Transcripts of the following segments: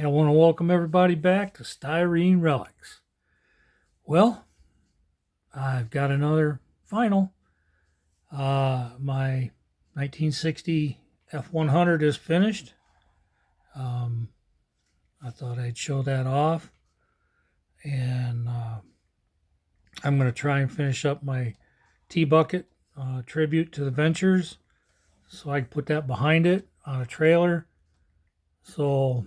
I want to welcome everybody back to Styrene Relics. Well, I've got another final. My 1960 F100 is finished. Um, I thought I'd show that off. And I'm going to try and finish up my T-Bucket tribute to the Ventures. So I can put that behind it on a trailer. So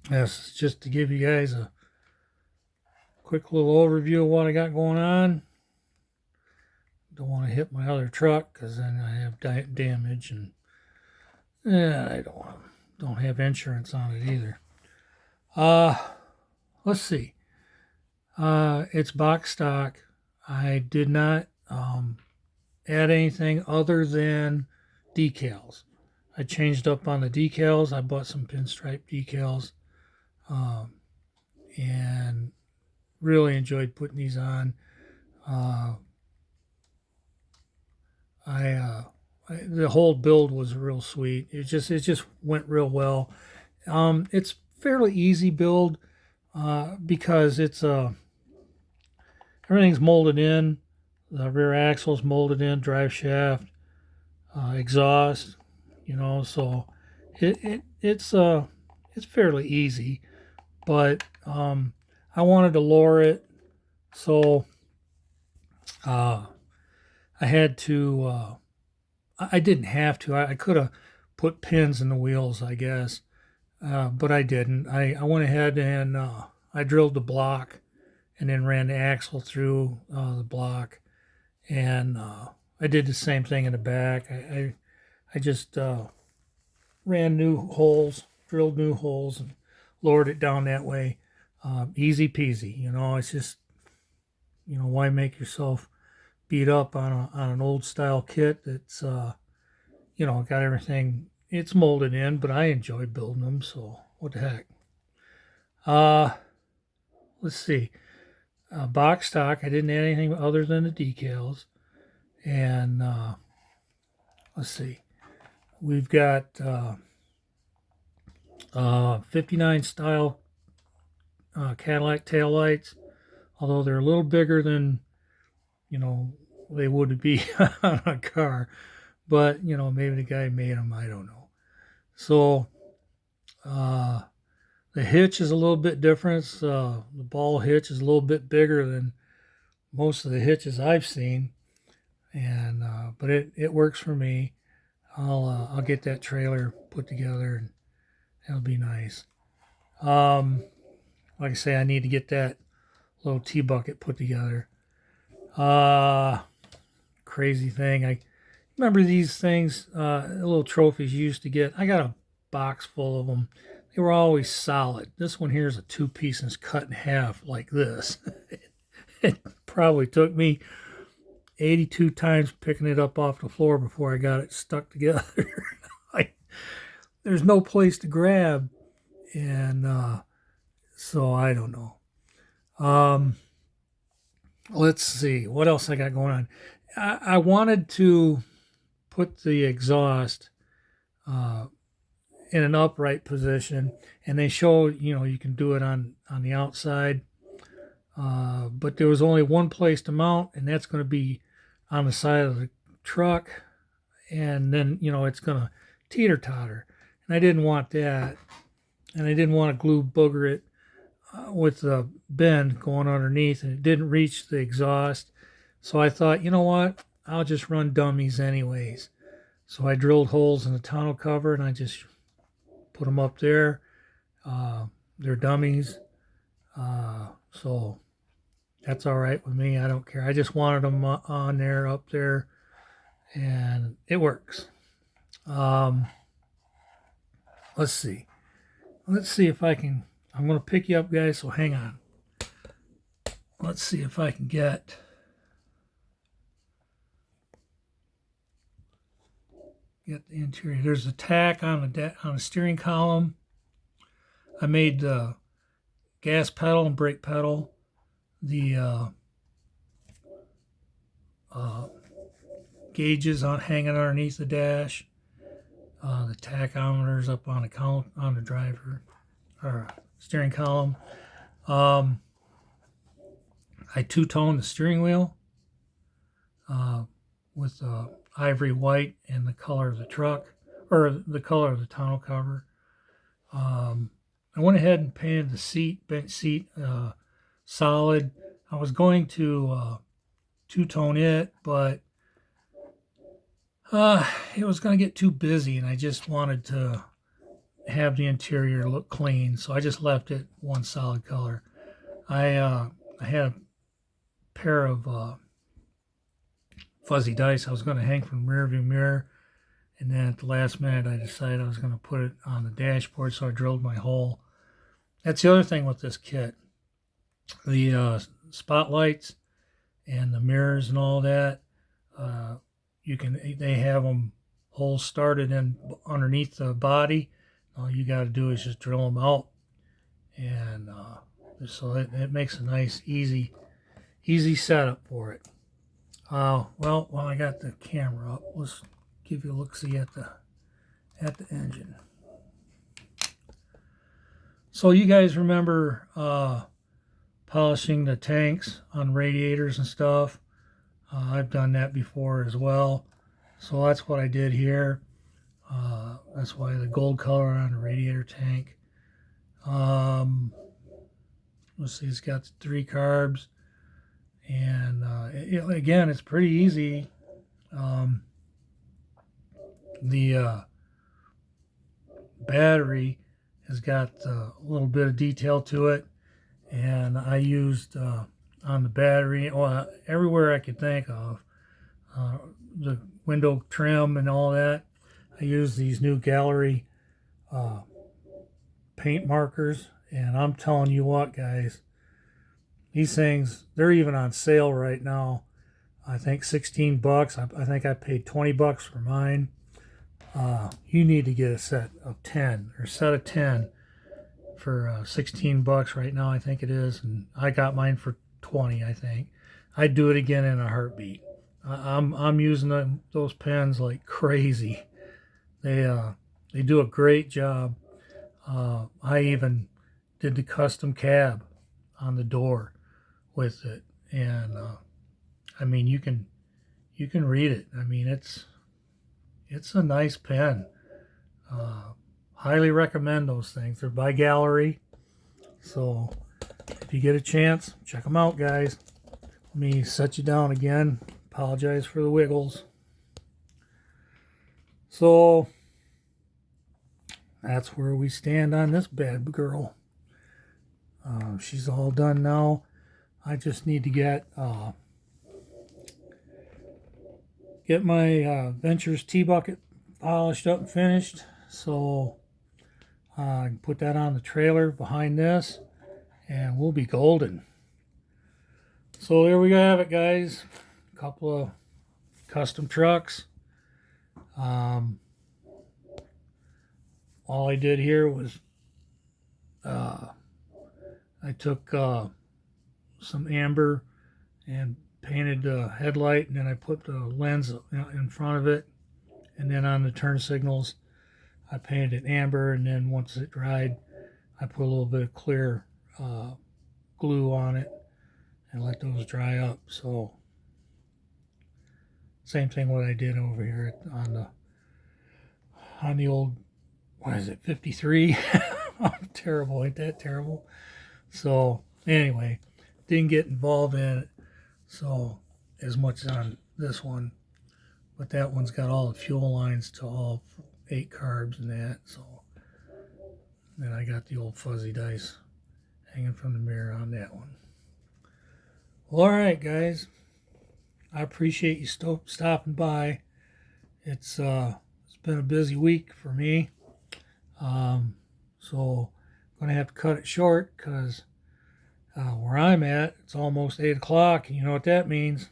that's just to give you guys a quick little overview of what I got going on. Don't want to hit my other truck because then I have damage, and I don't have insurance on it either. Let's see. It's box stock. I did not add anything other than decals. I changed up on the decals. I bought some pinstripe decals, and really enjoyed putting these on. The whole build was real sweet. It just went real well. It's fairly easy build because it's everything's molded in. The rear axle's molded in, drive shaft, exhaust. So it's fairly easy. But I wanted to lower it, so I had to. I didn't have to. I could have put pins in the wheels, I guess, but I didn't. I went ahead and I drilled the block, and then ran the axle through the block, and I did the same thing in the back. I just ran new holes, drilled new holes, and lowered it down that way. Easy peasy. It's just why make yourself beat up on an old style kit that's got everything. It's molded in, but I enjoy building them, so what the heck. Let's see. Box stock, I didn't add anything other than the decals. And let's see. We've got 59 style Cadillac taillights, although they're a little bigger than they would be on a car, but maybe the guy made them, I don't know. So the hitch is a little bit different. The ball hitch is a little bit bigger than most of the hitches I've seen, and but it works for me. I'll get that trailer put together, and it'll be nice. Like I say, I need to get that little T-Bucket put together. Crazy thing. I remember these things, little trophies you used to get. I got a box full of them. They were always solid. This one here is a two-piece and it's cut in half like this. It probably took me 82 times picking it up off the floor before I got it stuck together. There's no place to grab, and so I don't know. Let's see what else I got going on. I wanted to put the exhaust in an upright position, and they showed you can do it on the outside, but there was only one place to mount, and that's going to be on the side of the truck, and then it's going to teeter-totter, and I didn't want that, and I didn't want to glue booger it with the bend going underneath, and it didn't reach the exhaust. So I thought, you know what, I'll just run dummies anyways. So I drilled holes in the tonneau cover, and I just put them up there. They're dummies, so that's all right with me. I don't care. I just wanted them on there, up there, and it works. Let's see. Let's see if I can. I'm going to pick you up, guys, so hang on. Let's see if I can get the interior. There's a tack on the steering column. I made the gas pedal and brake pedal, the gauges on hanging underneath the dash. The tachometer's up on the driver or steering column. I two-toned the steering wheel with ivory white and the color of the truck, or the color of the tonneau cover. I went ahead and painted the seat, bench seat, solid. I was going to two-tone it, but it was going to get too busy, and I just wanted to have the interior look clean, so I just left it one solid color. I had a pair of fuzzy dice I was going to hang from the rearview mirror, and then at the last minute I decided I was going to put it on the dashboard, so I drilled my hole. That's the other thing with this kit. The spotlights and the mirrors and all that, they have them holes started in underneath the body. All you got to do is just drill them out, and so it makes a nice easy setup for it. Well, while I got the camera up, let's give you a look-see at the engine. So you guys remember polishing the tanks on radiators and stuff? I've done that before as well. So that's what I did here. That's why the gold color on the radiator tank. Let's see, it's got 3 carbs. And again, it's pretty easy. The battery has got a little bit of detail to it, and I used on the battery, everywhere I could think of, the window trim and all that. I used these new gallery paint markers, and I'm telling you what, guys, these things, they're even on sale right now. I think 16 bucks. I think I paid 20 bucks for mine. You need to get a set of 10 or set of 10 for 16 bucks right now, I think it is. And I got mine for 20, I think. I'd do it again in a heartbeat. I'm using those pens like crazy. They do a great job. I even did the custom cab on the door with it, and I mean, you can read it. I mean, it's a nice pen. Highly recommend those things. They're by Gallery, so if you get a chance, check them out, guys. Let me set you down again. Apologize for the wiggles. So that's where we stand on this bad girl. She's all done now. I just need to get my Ventures T-bucket polished up and finished, so I can put that on the trailer behind this, and we'll be golden. So there we have it, guys. A couple of custom trucks. All I did here was I took some amber and painted the headlight, and then I put the lens in front of it, and then on the turn signals I painted it amber, and then once it dried I put a little bit of clear glue on it and let those dry up. So same thing what I did over here on the old, what is it, 53. I'm terrible, ain't that terrible? So anyway, didn't get involved in it so as much on this one, but that one's got all the fuel lines to all 8 carbs and that. So then I got the old fuzzy dice hanging from the mirror on that one. Well, all right, guys, I appreciate you stopping by. It's been a busy week for me, so I'm gonna have to cut it short because where I'm at, it's almost 8 o'clock, and you know what that means.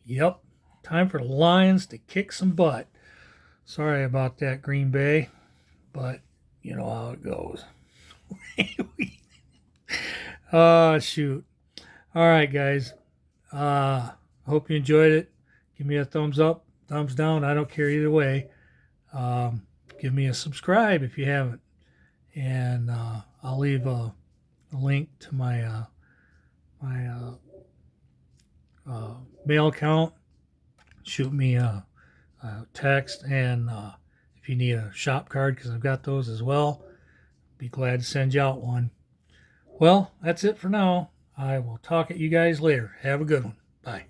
Yep, time for the Lions to kick some butt. Sorry about that, Green Bay, but you know how it goes. Shoot. All right, guys. Hope you enjoyed it. Give me a thumbs up, thumbs down. I don't care either way. Give me a subscribe if you haven't. And I'll leave a link to my mail account. Shoot me a text, and if you need a shop card, because I've got those as well, be glad to send you out one. Well, that's it for now. I will talk at you guys later. Have a good one. Bye.